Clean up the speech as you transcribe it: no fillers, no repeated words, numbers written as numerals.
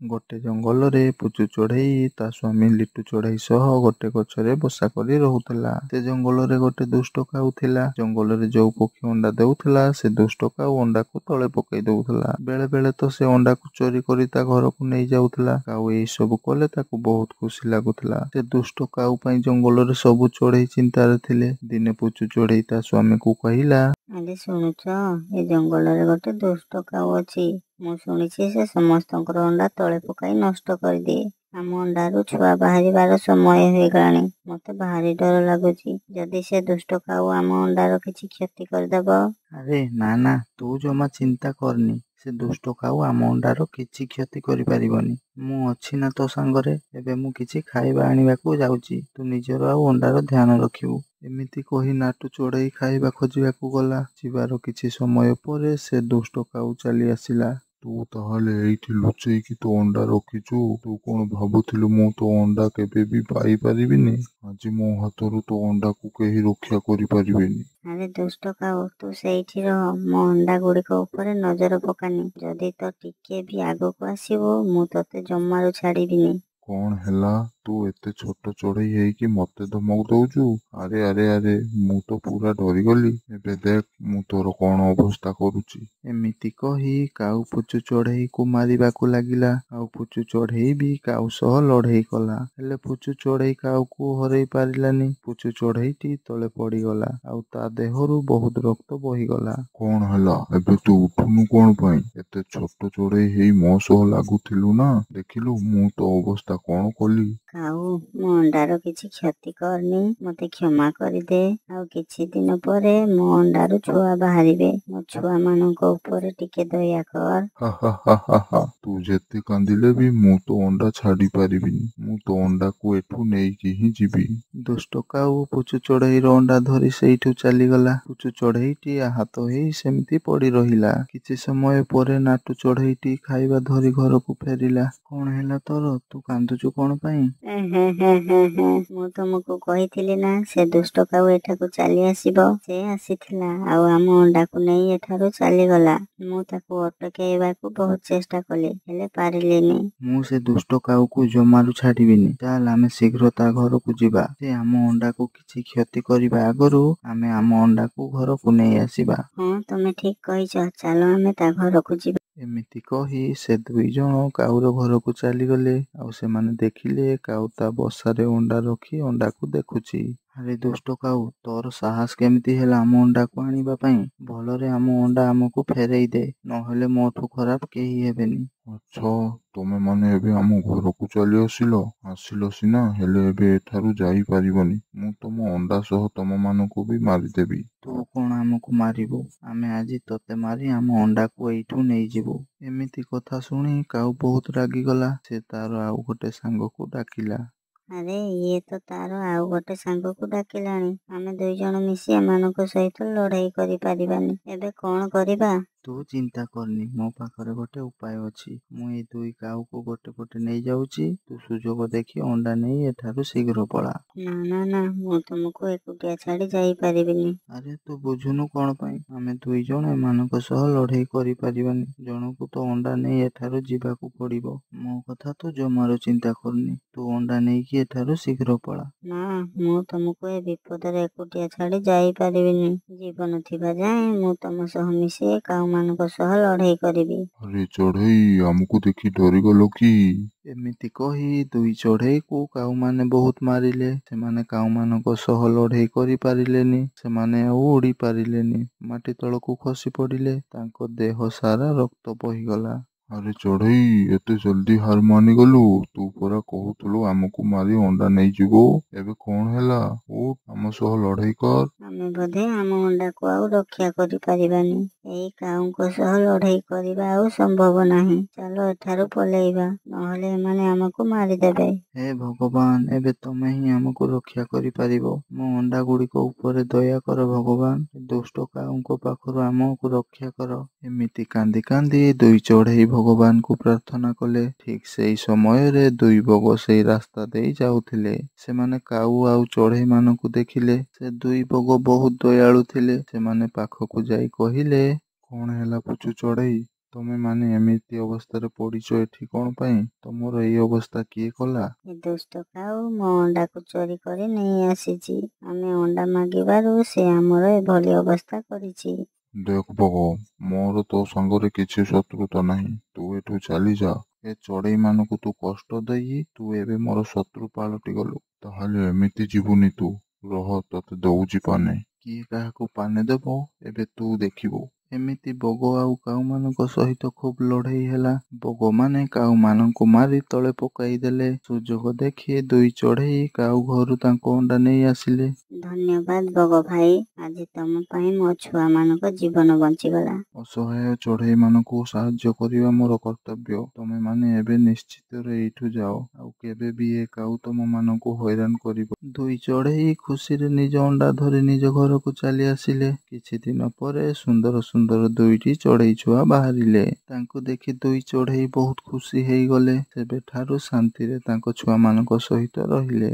ଗୋଟେ ଜଙ୍ଗଲରେ ପୁଚୁ ଚଢ଼େଇ ତା ସ୍ୱାମୀ ଲିଟୁ ଚଢ଼େଇ ସହ ଗୋଟେ ଗଛରେ ବସା କରି ରହୁଥିଲା। ସେ ଜଙ୍ଗଲରେ ଗୋଟେ ଦୁଷ୍ଟ କାଉ ଥିଲା। ଜଙ୍ଗଲରେ ଯୋଉ ପକ୍ଷୀ ଅଣ୍ଡା ଦେଉଥିଲା ସେ ଦୁଷ୍ଟ କାଉ ଅଣ୍ଡାକୁ ତଳେ ପକାଇ ଦଉଥିଲା। ବେଳେ ବେଳେ ତ ସେ ଅଣ୍ଡାକୁ ଚୋରି କରି ତା ଘରକୁ ନେଇ ଯାଉଥିଲା। କାଉ ଏଇ ସବୁ କଲେ ତାକୁ ବହୁତ ଖୁସି ଲାଗୁଥିଲା। ସେ ଦୁଷ୍ଟ କାଉ ପାଇଁ ଜଙ୍ଗଲରେ ସବୁ ଚଢ଼େଇ ଚିନ୍ତାରେ ଥିଲେ। ଦିନେ ପୁଚୁ ଚଢ଼େଇ ତା ସ୍ୱାମୀକୁ କହିଲା, ଆରେ ଶୁଣୁଛ, ଏ ଜଙ୍ଗଲରେ ଗୋଟେ ଦୁଷ୍ଟ କାଉ ଅଛି। ମୁଁ ଶୁଣିଛି ସେ ସମସ୍ତଙ୍କର ଅଣ୍ଡା ତଳେ ପକାଇ ନଷ୍ଟ କରିଦିଏ। ଆମ ଅଣ୍ଡାରୁ ଛୁଆ ବାହାରିବାର ସମୟ ହେଇଗଲାଣି। ମତେ ଭାରି ଡର ଲାଗୁଛି ଯଦି ସେ ଦୁଷ୍ଟ କାଉ ଆମ ଅଣ୍ଡାର କିଛି କ୍ଷତି କରିଦବ। ଆରେ ନା ନା, ତୁ ଜମା ଚିନ୍ତା କରନି। ସେ ଦୁଷ୍ଟ କାଉ ଆମ ଅଣ୍ଡାର କିଛି କ୍ଷତି କରିପାରିବନି। ମୁଁ ଅଛି ନା ତୋ ସାଙ୍ଗରେ। ଏବେ ମୁଁ କିଛି ଖାଇବା ଆଣିବାକୁ ଯାଉଛି। ତୁ ନିଜର ଆଉ ଅଣ୍ଡାର ଧ୍ୟାନ ରଖିବୁ। ଏମିତି କହି ନାଟୁ ଚଢ଼େଇ ଖାଇବା ଖୋଜିବାକୁ ଗଲା। ଯିବାର କିଛି ସମୟ ପରେ ସେ ଦୁଷ୍ଟ କାଉ ଚାଲି ଆସିଲା। ତୁ ତାହେଲେ ଏଇଠି ଲୁଚେଇକି ତୋ ଅଣ୍ଡା ରଖିଛୁ। ତୁ କଣ ଭାବୁଥିଲୁ ମୁଁ ତୋ ଅଣ୍ଡା କେବେ ବି ପାଇପାରିବିନି? ଆଜି ମୋ ହାତରୁ ତୋ ଅଣ୍ଡାକୁ କେହି ରକ୍ଷା କରିପାରିବେନି। ଆରେ ଦୁଷ୍ଟ କାଉ, ତୁ ସେଇଠି ରହ। ମୋ ଅଣ୍ଡା ଗୁଡ଼ିକ ଉପରେ ନଜର ପକାନି। ଯଦି ତ ଟିକେ ବି ଆଗକୁ ଆସିବୁ ମୁଁ ତତେ ଜମାରୁ ଛାଡ଼ିବିନି। କଣ ହେଲା? ତୁ ଏତେ ଛୋଟ ଚଢ଼େଇ ହେଇକି ମତେ ଧମକ ଦଉଛୁ? ଆରେ ଆରେ ଆରେ, ମୁଁ ତ ପୁରା ଡରିଗଲି। ଏବେ ଦେଖ ମୁଁ ତୋର କଣ ଅବସ୍ଥା କରୁଛି। ଏମିତି କହି କାଉ ପୁଚୁ ଚଢ଼େଇକୁ ମାରିବାକୁ ଲାଗିଲା। ଆଉ ପୁଚୁ ଚଢ଼େଇ ବି କାଉ ସହ ଲଢ଼େଇ କଲା। ହେଲେ ପୁଚୁ ଚଢ଼େଇ କାଉକୁ ହରେଇ ପାରିଲାନି। ପୁଚୁ ଚଢ଼େଇଟି ତଳେ ପଡ଼ିଗଲା ଆଉ ତା ଦେହରୁ ବହୁତ ରକ୍ତ ବୋହିଗଲା। କଣ ହେଲା? ଏବେ ତୁ ଉଠୁନୁ କଣ ପାଇଁ? ଏତେ ଛୋଟ ଚଢ଼େଇ ହେଇ ମୋ ସହ ଲାଗୁଥିଲୁ ନା? ଦେଖିଲୁ ମୁଁ ତୋ ଅବସ୍ଥା କଣ କଲି। କାଉ, ମୋ ଅଣ୍ଡାର କିଛି କ୍ଷତି କରନି। ମତେ କ୍ଷମା କରିଦେ। ଆଉ କିଛି ଦିନ ପରେ ମୋ ଅଣ୍ଡାରୁ ଛୁଆ ବାହାରିବେ। ମୋ ଛୁଆ ମାନଙ୍କ ଉପରେ ଟିକେ ଦୟା କର। ହା ହା ହା ହା ହା। ତୁ ଯେତେ କାନ୍ଦିଲେ ବି ମୁଁ ତୋ ଅଣ୍ଡା ଛାଡି ପାରିବିନି। ମୁଁ ତୋ ଅଣ୍ଡାକୁ ଏଠୁ ନେଇକି ହିଁ ଯିବି। ଦୁଷ୍ଟ କାଉ ପୁଚୁ ଚଢ଼େଇର ଅଣ୍ଡା ଧରି ସେଇଠୁ ଚାଲିଗଲା। ପୁଚୁ ଚଢ଼େଇଟି ଆହତ ହେଇ ସେମିତି ପଡ଼ି ରହିଲା। କିଛି ସମୟ ପରେ ନାଟୁ ଚଢ଼େଇଟି ଖାଇବା ଧରି ଘରକୁ ଫେରିଲା। କଣ ହେଲା ତୋର? ତୁ କାନ୍ଦୁଛୁ କଣ ପାଇଁ? ମୁଁ ତମକୁ କହିଥିଲି ନା ସେ ଦୁଷ୍ଟ କାଉ ଏଠାକୁ ଚାଲି ଆସିବ। ସେ ଆସିଥିଲା ଆଉ ଆମ ଅଣ୍ଡାକୁ ନେଇ ଏଠାରୁ ଚାଲିଗଲା। ମୁଁ ତାକୁ ଅଟକେଇବାକୁ ବହୁତ ଚେଷ୍ଟା କଲି, ହେଲେ ପାରିଲିନି। ମୁଁ ସେ ଦୁଷ୍ଟ କାଉକୁ ଜମାରୁ ଛାଡ଼ିବିନି। ଚାଲ ଆମେ ଶୀଘ୍ର ତା ଘରକୁ ଯିବା। ସେ ଆମ ଅଣ୍ଡାକୁ କିଛି କ୍ଷତି କରିବା ଆଗରୁ ଆମେ ଆମ ଅଣ୍ଡାକୁ ଘରକୁ ନେଇ ଆସିବା। ହଁ, ତମେ ଠିକ କହିଛ। ଚାଲ ଆମେ ତା ଘରକୁ ଯିବା। ଏମିତି କହି ସେ ଦୁଇ ଜଣ କାଉର ଘରକୁ ଚାଲିଗଲେ। ଆଉ ସେମାନେ ଦେଖିଲେ କାଉ ତା ବସାରେ ଅଣ୍ଡା ରଖି ଅଣ୍ଡାକୁ ଦେଖୁଛି। ଆରେ ଦୁଷ୍ଟ କାଉ, ତୋର ସାହସ କେମିତି ହେଲା ଆମ ଅଣ୍ଡାକୁ ଆଣିବା ପାଇଁ? ଭଲରେ ଆମ ଅଣ୍ଡା ଆମକୁ ଫେରେଇ ଦେ, ନହେଲେ ମୋଠୁ ଖରାପ କେହି ହେବେନି। ଆଚ୍ଛା, ତମେ ମାନେ ଏବେ ଆମ ଘରକୁ ଚାଲି ଆସିଲ ସିନା, ହେଲେ ଏବେ ଏଠାରୁ ଯାଇପାରିବନି। ମୁଁ ତମ ଅଣ୍ଡା ସହ ତମ ମାନଙ୍କୁ ବି ମାରିଦେବି। ତୁ କଣ ଆମକୁ ମାରିବୁ? ଆମେ ଆଜି ତତେ ମାରି ଆମ ଅଣ୍ଡାକୁ ଏଇଠୁ ନେଇଯିବୁ। ଏମିତି କଥା ଶୁଣି କାଉ ବହୁତ ରାଗିଗଲା। ସେ ତାର ଆଉ ଗୋଟେ ସାଙ୍ଗକୁ ଡାକିଲା। ଆରେ ଇଏ ତ ତାର ଆଉ ଗୋଟେ ସାଙ୍ଗକୁ ଡାକିଲାଣି। ଆମେ ଦୁଇ ଜଣ ମିଶି ଏମାନଙ୍କ ସହିତ ଲଢ଼େଇ କରିପାରିବାନି। ଏବେ କଣ କରିବା? ତୁ ଚିନ୍ତା କରନି, ମୋ ପାଖରେ ଗୋଟେ ଉପାୟ ଅଛି। ମୁଁ ଏଇ ଦୁଇ କାଉକୁ ଗୋଟେ ପଟେ ନେଇଯାଉଛି। ତୁ ସୁଯୋଗ ଦେଖି ଅଣ୍ଡା ନେଇ ଏଠାରୁ ଶୀଘ୍ର ପଳା। ନା ନା ନା, ମୁଁ ତୁମକୁ ଏକୁଟିଆ ଛାଡ଼ି ଯାଇପାରିବିନି। ଆରେ ତୁ ବୁଝୁନୁ କଣ ପାଇଁ? ଆମେ ଦୁଇ ଜଣ ଏମାନଙ୍କ ସହ ଲଢ଼େଇ କରିପାରିବାନି। ଜଣକୁ ତ ଅଣ୍ଡା ନେଇ ଏଠାରୁ ଯିବାକୁ ପଡ଼ିବ। ମୋ କଥା ତୁ ଜମାରୁ ଚିନ୍ତା କରନି। ତୁ ଅଣ୍ଡା ନେଇକି ଏଠାରୁ ଶୀଘ୍ର ପଳା। ନା, ମୁଁ ତମକୁ ଏ ବିପଦରେ ଏକୁଟିଆ ଛାଡ଼ି ଯାଇପାରିବିନି। ଜୀବନ ଥିବା ଯାଏଁ ମୁଁ ତମ ସହ ମିଶି କାଉମାନଙ୍କ ସହ ଲଢ଼େଇ କରିବି। ଆରେ ଚଢ଼େଇ, ଆମକୁ ଦେଖି ଡରିଗଲ କି? ଏମିତି କହି ଦୁଇ ଚଢ଼େଇକୁ କାଉମାନେ ବହୁତ ମାରିଲେ। ସେମାନେ କାଉମାନଙ୍କ ସହ ଲଢ଼େଇ କରିପାରିଲେନି। ସେମାନେ ଆଉ ଉଡ଼ି ପାରିଲେନି। ମାଟି ତଳକୁ ଖସି ପଡ଼ିଲେ। ତାଙ୍କ ଦେହ ସାରା ରକ୍ତ ବୋହିଗଲା। ଆରେ ଚଢ଼େଇ, ଏତେ ଜଲ୍ଦି ହାର ମାନିଗଲୁ? ତୁ ପରା କହୁଥିଲୁ ଆମକୁ ମାରି ଅଣ୍ଡା ନେଇଯିବୁ। ଏବେ କଣ ହେଲା? ଉଠ, ଆମ ସହ ଲଢ଼େଇ କର। ଆମେ ବୋଧେ ଆମ ଅଣ୍ଡାକୁ ଆଉ ରକ୍ଷା କରିପାରିବାନି। ଏଇ କାଉଙ୍କ ସହ ଲଢ଼େଇ କରିବା ଆଉ ସମ୍ଭବ ନାହିଁ। ଚାଲ ଏଠାରୁ ପଳେଇବା, ନହେଲେ ଏମାନେ ଆମକୁ ମାରିଦେବେ। ହେ ଭଗବାନ, ଏବେ ତମେ ହିଁ ଆମକୁ ରକ୍ଷା କରିପାରିବ। ମୋ ଅଣ୍ଡା ଗୁଡ଼ିକ ଉପରେ ଦୟା କର ଭଗବାନ। ଦୁଷ୍ଟ କାଉଙ୍କ ପାଖରୁ ଆମକୁ ରକ୍ଷା କର। ଏମିତି କାନ୍ଦି କାନ୍ଦି ଦୁଇ ଚଢ଼େଇ ଭଗବାନଙ୍କୁ ପ୍ରାର୍ଥନା କଲେ। ଠିକ୍ ସେଇ ସମୟରେ ଦୁଇ ବଗ ସେଇ ରାସ୍ତା ଦେଇ ଯାଉଥିଲେ। ସେମାନେ କାଉ ଆଉ ଚଢ଼େଇ ମାନଙ୍କୁ ଦେଖିଲେ। ସେ ଦୁଇ ବଗ ବହୁତ ଦୟାଳୁ ଥିଲେ। ସେମାନେ ପାଖକୁ ଯାଇ କହିଲେ, କଣ ହେଲା ପୁଚୁ ଚଢ଼େଇ? ତମେ ମାନେ ଏମିତି ଅବସ୍ଥାରେ ପଡ଼ିଛ ଏଠି କ'ଣ ପାଇଁ? ତମର ଏଇ ଅବସ୍ଥା କିଏ କଲା? ଏ ଦୁଷ୍ଟ କାଉ ମୋ ଅଣ୍ଡାକୁ ଚୋରି କରି ନେଇ ଆସିଛି। ଆମେ ଅଣ୍ଡା ମାଗିବାରୁ ସେ ଆମର ଏଭଳି ଅବସ୍ଥା କରିଛି। ଦେଖ ବଗ, ମୋର ତୋ ସାଙ୍ଗରେ କିଛି ଶତ୍ରୁତା ନାହିଁ। ତୁ ଏଠୁ ଚାଲିଯା। ଏ ଚଢ଼େଇ ମାନଙ୍କୁ ତୁ କଷ୍ଟ ଦେଇ ତୁ ଏବେ ମୋର ଶତ୍ରୁ ପାଲଟି ଗଲୁ। ତାହେଲେ ଏମିତି ଯିବୁନି ତୁ। ରହ, ତତେ ଦଉଛି ପାନେ। କିଏ କାହାକୁ ପାନେ ଦେବ ଏବେ ତୁ ଦେଖିବୁ। ଏମିତି ବଗ ଆଉ କାଉମାନଙ୍କ ସହିତ ଖୁବ୍ ଲଢ଼େଇ ହେଲା। ବଗମାନେ କାଉମାନଙ୍କୁ ମାରି ତଳେ ପକାଇ ଦେଲେ। ସୁଯୋଗ ଦେଖି ଦୁଇ ଚଢ଼େଇ କାଉ ଘରୁ ତାଙ୍କ ଅଣ୍ଡା ନେଇ ଆସିଲେ। ଧନ୍ୟବାଦ ବଗ ଭାଇ, ଆଜି ତମ ପାଇଁ ମୋ ଛୁଆମାନଙ୍କ ଜୀବନ ବଞ୍ଚିଗଲା। ଅସହାୟ ଚଢ଼େଇମାନଙ୍କୁ ସାହାଯ୍ୟ କରିବା ମୋର କର୍ତ୍ତବ୍ୟ। ତମେମାନେ ଏବେ ନିଶ୍ଚିତରେ ଏଇଠୁ ଯାଅ। ଆଉ କେବେ ବି ଏ କାଉ ତମମାନଙ୍କୁ ହଇରାଣ କରିବ। ଦୁଇ ଚଢ଼େଇ ଖୁସିରେ ନିଜ ଅଣ୍ଡା ଧରି ନିଜ ଘରକୁ ଚାଲି ଆସିଲେ। କିଛି ଦିନ ପରେ ସୁନ୍ଦର ସୁନ୍ଦର ଦୁଇଟି ଚଢ଼େଇ ଛୁଆ ବାହାରିଲେ। ତାଙ୍କୁ ଦେଖି ଦୁଇ ଚଢ଼େଇ ବହୁତ ଖୁସି ହେଇଗଲେ। ସେବେଠାରୁ ଶାନ୍ତିରେ ତାଙ୍କ ଛୁଆମାନଙ୍କ ସହିତ ରହିଲେ।